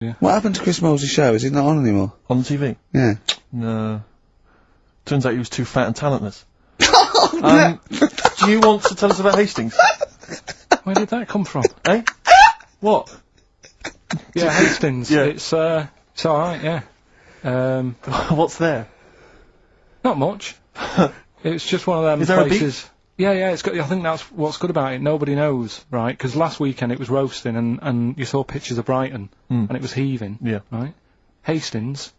Yeah. What happened to Chris Moles' show? Is he not on anymore? On TV? Yeah. No. Turns out he was too fat and talentless. Oh, Do you want to tell us about Hastings? Where did that come from? Eh? What? Yeah, Hastings. Yeah. It's alright, yeah. What's there? Not much. It's just one of them Is there a places. Yeah, it's got. I think that's what's good about it. Nobody knows, right? Because last weekend it was roasting, and you saw pictures of Brighton, and it was heaving. Yeah. Right. Hastings,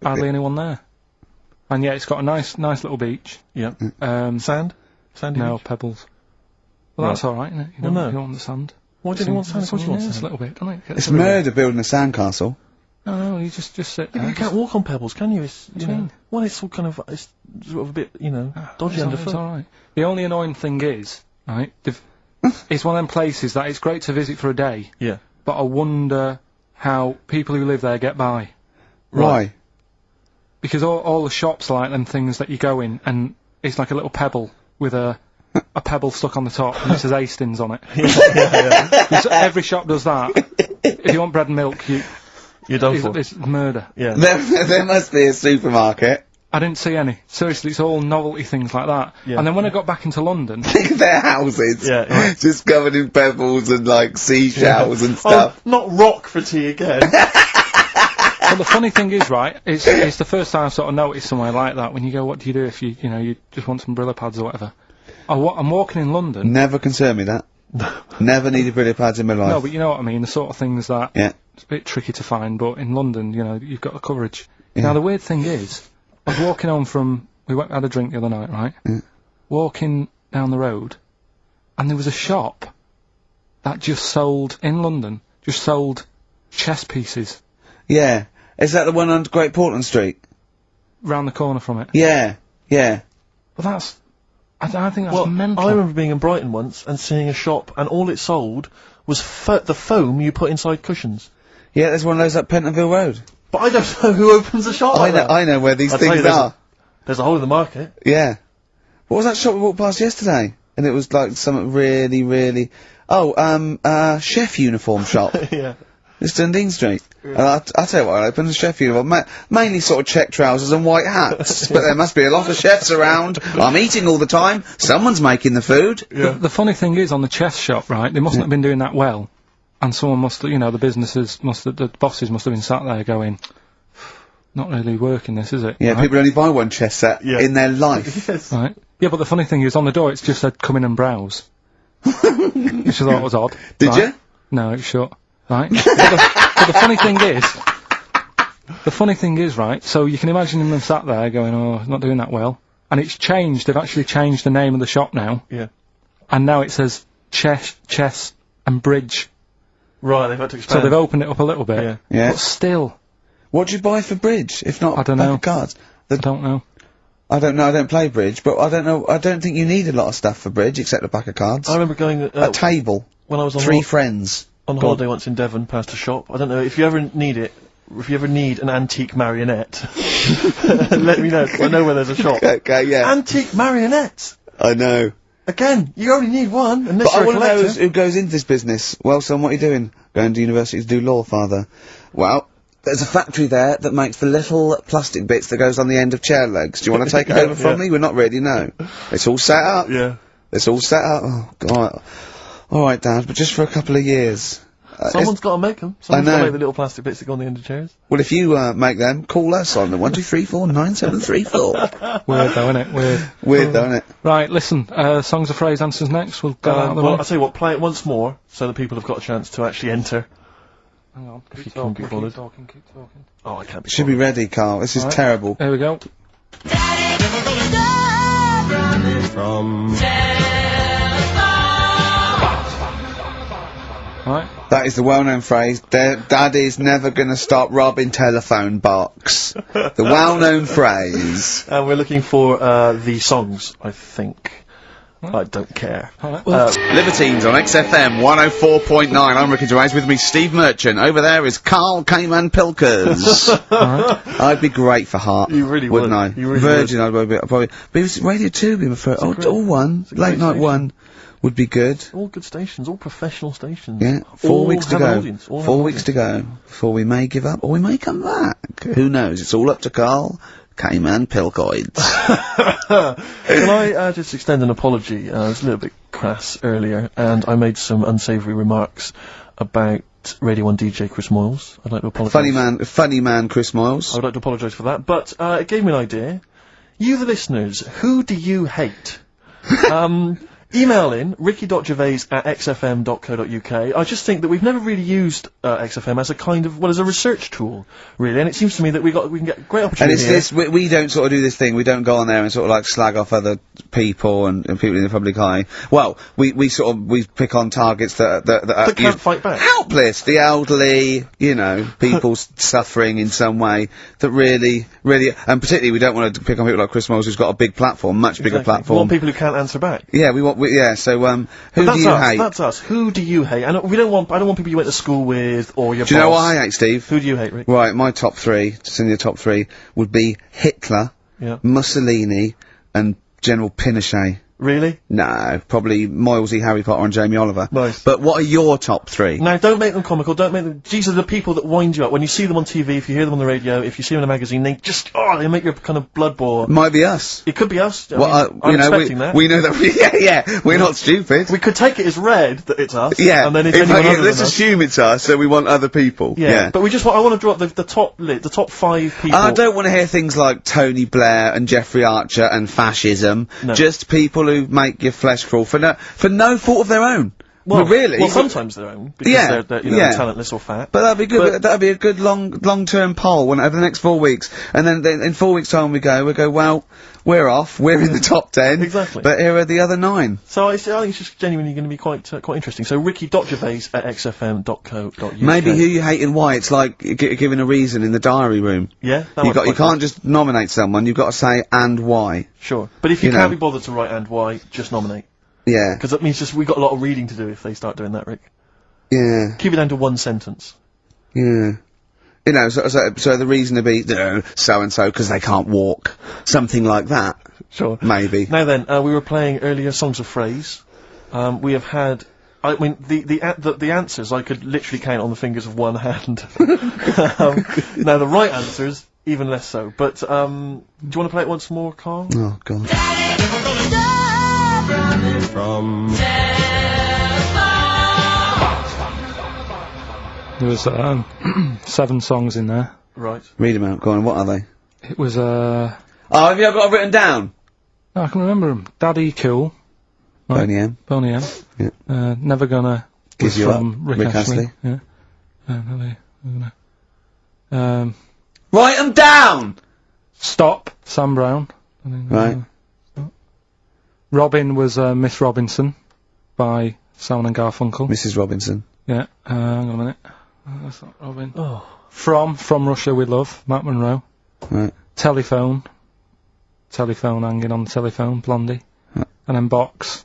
hardly anyone there. And yeah, it's got a nice little beach. Yeah. Sand? Sandy No, beach? pebbles. Well, that's all right, isn't it? You don't, no. you don't want the sand. Why didn't you want sand? Of course you want It's a sand. little bit, don't it? It's murder building a sandcastle. No, you just sit Yeah, there. you can't walk on pebbles, can you? It's, you do you know, mean? well, it's all kind of, it's sort of a bit, you know, dodgy It's underfoot. all right. The only annoying thing is, right, it's one of them places that it's great to visit for a day, Yeah. but I wonder how people who live there get by. Why? Because all the shops are like them things that you go in, and it's like a little pebble with a pebble stuck on the top, and it says Hastings on it. Yeah. Every shop does that. If you want bread and milk, You're done for. it's murder. Yeah. There must be a supermarket. I didn't see any. Seriously, it's all novelty things like that. Yeah. And then when I got back into London... Think of their houses. Yeah. Just covered in pebbles and, like, seashells and stuff. Oh, not rock for tea again. But the funny thing is, right, it's the first time I've sort of noticed somewhere like that, when you go, what do you do if you just want some Brillo pads or whatever. I'm walking in London... Never concerned me that. Never needed Brillo pads in my life. No, but you know what I mean, the sort of things that... Yeah. It's a bit tricky to find, but in London, you've got the coverage. Yeah. Now, the weird thing is, I was walking home from... We had a drink the other night, right? Yeah. Walking down the road, and there was a shop that just sold, in London, chess pieces. Yeah. Is that the one on Great Portland Street? Round the corner from it. Yeah. Yeah. But that's... I think that's mental. I remember being in Brighton once and seeing a shop, and all it sold was the foam you put inside cushions. Yeah, there's one of those up Pentonville Road. But I don't know who opens a shop like that. I know where these I'll tell things you, are. There's a hole in the market. Yeah. What was that shop we walked past yesterday? And it was like something really, really... Oh, chef uniform shop. Yeah. It's Dundee Street. And I'll tell you what, I opened a chef uniform. Mainly sort of check trousers and white hats. But there must be a lot of chefs around. I'm eating all the time. Someone's making the food. Yeah. The funny thing is, on the chess shop, right, they mustn't have been doing that well. And someone must, the businesses the bosses must have been sat there going, not really working this, is it? Yeah, right? people only buy one chess set in their life. Yes. Right. Yeah, but the funny thing is, on the door, it's just said, come in and browse. Which I thought was odd. Did right? you? No, it's shut. Right? but the funny thing is, right, so you can imagine them sat there going, oh, not doing that well. And it's changed, they've actually changed the name of the shop now. Yeah. And now it says chess and bridge. Right, they've had to expand. So they've opened it up a little bit. Yeah. Yeah. But still, What do you buy for bridge, if not I don't pack know. of cards? I don't know. I don't know, I don't play bridge, but I don't know, I don't think you need a lot of stuff for bridge, except a pack of cards. I remember going A table. when I was on Three friends. on holiday once in Devon, past a shop. I don't know if you ever need it. If you ever need an antique marionette, let me know. 'Cause I know where there's a shop. Okay, yeah. Antique marionettes. I know. Again, you only need one, unless But I you're a want to know collector. who goes into this business. Well, son, what are you doing? Going to university to do law, father. Well, there's a factory there that makes the little plastic bits that goes on the end of chair legs. Do you want to take it over from me? We're not ready, no. It's all set up. Yeah. It's all set up. Oh, God. Alright, Dad, but just for a couple of years. Someone's got to make them. Someone's got know. to make the little plastic bits that go on the end of chairs. Well, if you make them, call us on the 123497734. Weird though, innit? Weird. Weird, though, isn't it? Right, listen, songs of phrase answers next. We'll go out of the Well, way. I'll tell you what, play it once more, so that people have got a chance to actually enter. Hang on, If you keep can't be talking, bothered. keep talking. Oh, I can't be Should be ready, Carl. This is Alright. terrible. Here we go. From... Right. That is the well-known phrase. Daddy's never gonna stop robbing telephone box. The well-known phrase. And we're looking for, the songs, I think. I don't care. Alright, well, Libertines on XFM 104.9. I'm Ricky Gervais. With me, Steve Merchant. Over there is Carl Pilkington. I'd be great for Heart. You really wouldn't would. I? You really Virgin, I'd probably. But it was Radio 2 we prefer. Oh, all one. Late night station. one. would be good. All good stations, all professional stations. Yeah, 4 All weeks to have an go. audience, all have 4 an weeks to go before we may give up or we may come back. Who knows? It's all up to Carl K-Man Pilkington. Can I just extend an apology? I was a little bit crass earlier, and I made some unsavoury remarks about Radio 1 DJ Chris Moyles. I'd like to apologise. Funny man Chris Moyles. I would like to apologise for that, but it gave me an idea. You, the listeners, who do you hate? Email in ricky.gervais@xfm.co.uk. I just think that we've never really used XFM as a kind of, well, as a research tool, really, and it seems to me that we can get great And opportunity. it's this, we don't sort of do this thing, we don't go on there and sort of like slag off other people and people in the public eye. Well, we pick on targets that that can't fight back. Helpless, the elderly, you know, people suffering in some way, that really, and particularly we don't want to pick on people like Chris Moyles, who's got a big platform, much bigger We platform. want people who can't answer back. Yeah, who do you hate? That's us. Who do you hate? And I don't want people you went to school with or your Do you know boss. what I hate, Steve? Who do you hate, Rick? Right, my top three, just in the top three, would be Hitler, Yeah. Mussolini, and General Pinochet. Really? No, probably Moylesy, Harry Potter, and Jamie Oliver. Nice. But what are your top three? Now, don't make them comical, don't make them... These are the people that wind you up. When you see them on TV, if you hear them on the radio, if you see them in a magazine, they just... Oh, they make your kind of blood boil. Might be us. It could be us. Well, I'm you know, expecting that. we know that. Yeah, we're not stupid. We could take it as read that it's us. Yeah, And then if in anyone fact, other let's than us- assume it's us, so we want other people. Yeah, but we just want... I want to drop the top 5 people... And I don't want to hear things like Tony Blair and Jeffrey Archer and fascism. No. Just people who make your flesh crawl for no fault of their own. Well, really? Well, sometimes their own, because Yeah, they're yeah. talentless or fat. But that'd be good. But- That'd be a good long-term poll over the next 4 weeks, and then in 4 weeks' time we go. Well, we're off. We're in the top 10. Exactly. But here are the other 9. So I think it's just genuinely going to be quite interesting. So ricky.gervais@xfm.co.uk. Maybe who you hate and why. It's like giving a reason in the diary room. Yeah, that You might be quite can't just nominate someone. You've got to say and why. sure. But if you You can't know. be bothered to write and why, just nominate. Yeah. Because that means just we've got a lot of reading to do if they start doing that, Rick. Yeah. Keep it down to one sentence. Yeah. You know, so the reason to be so and so because they can't walk, something like that. Sure. Maybe. Now then, we were playing earlier songs of phrase. We have had. I mean, the answers I could literally count on the fingers of one hand. Now the right answers even less so. But do you want to play it once more, Carl? Oh God. From There was 7 songs in there. right. Read them out. Go on. What are they? It was Oh, have you got it written down? I can remember them. Daddy Cool, Right. Boney M. Boney M. Yeah. Never Gonna Give was You from Up, Rick, Rick Astley. Astley. Yeah. Never Gonna. Write them down. Stop, Sam Brown. Right. Robin was Miss Robinson by Simon and Garfunkel. Mrs. Robinson. Yeah. Hang on a minute. That's not Robin. Oh. From Russia with Love, Matt Monro. Right. Telephone hanging on the telephone, Blondie. Right. And then Box,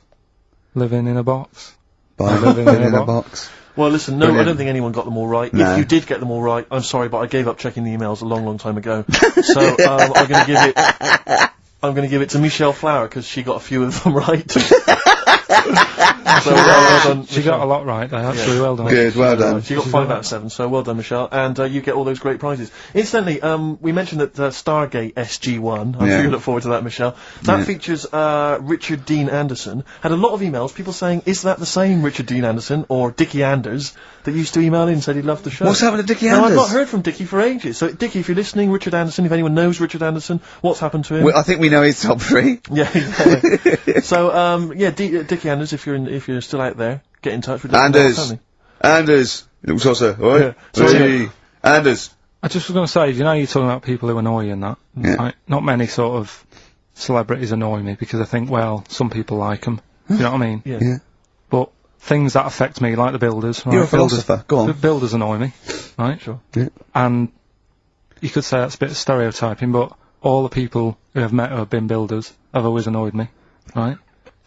Living in a Box. By Living in a box. Well, listen, no, I Brilliant. don't think anyone got them all right. No. If you did get them all right, I'm sorry, but I gave up checking the emails a long time ago. So I'm going to give it to Michelle Flower because she got a few of them right. So well done. She got a lot right there, actually, well done. Good. Well done. She got 5 out of 7, so well done, Michelle. And you get all those great prizes. Incidentally, we mentioned that Stargate SG-1, I'm Yeah. sure you look forward to that, Michelle. That Yeah. features Richard Dean Anderson. Had a lot of emails, people saying, is that the same Richard Dean Anderson, or Dickie Anders, that used to email in and said he loved the show? What's happened to Dickie No, I've Anders? not heard from Dickie for ages. So, Dickie, if you're listening, Richard Anderson, if anyone knows Richard Anderson, what's happened to him? I think we know his top 3. Yeah, exactly. So, Dickie Anders, if you're still out there, get in touch with Anders. Anders. Little saucer. Oi. Yeah. Sorry. Oi. Anders. I just was going to say, you know, you're talking about people who annoy you and that. Yeah. Right? Not many sort of celebrities annoy me because I think, well, some people like them. You know what I mean? Yeah. Yeah. But things that affect me, like the builders. Right? You're a Builders- philosopher. Go on. The builders annoy me, right? Sure. Yeah. And you could say that's a bit of stereotyping, but all the people who I've met who have been builders have always annoyed me, right?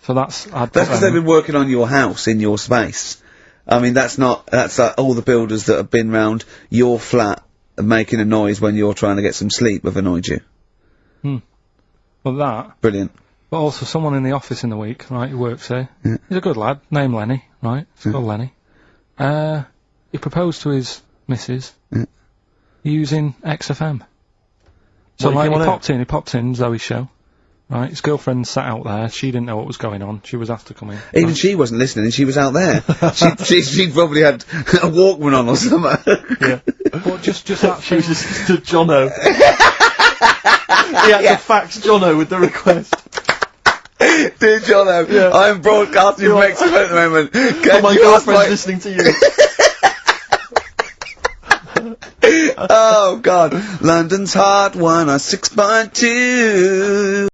So that's... That's because they've been working on your house in your space. I mean, that's like all the builders that have been round your flat making a noise when you're trying to get some sleep have annoyed you. Well, that... Brilliant. but also someone in the office in the week, right, who works here. Yeah. He's a good lad, named Lenny, right? He's called Lenny. He proposed to his missus using XFM. So, What, like, he popped in Zoe's show, right? His girlfriend sat out there, she didn't know what was going on, she was asked to come in. Even she wasn't listening, she was out there. she probably had a Walkman on or something. Yeah. But just that She was just to Jono. He had to fax Jono with the request. Dear Jono, Yeah. I'm broadcasting from Mexico at the moment. Oh, my girlfriend's listening to you. Oh God, London's Hot 106.2.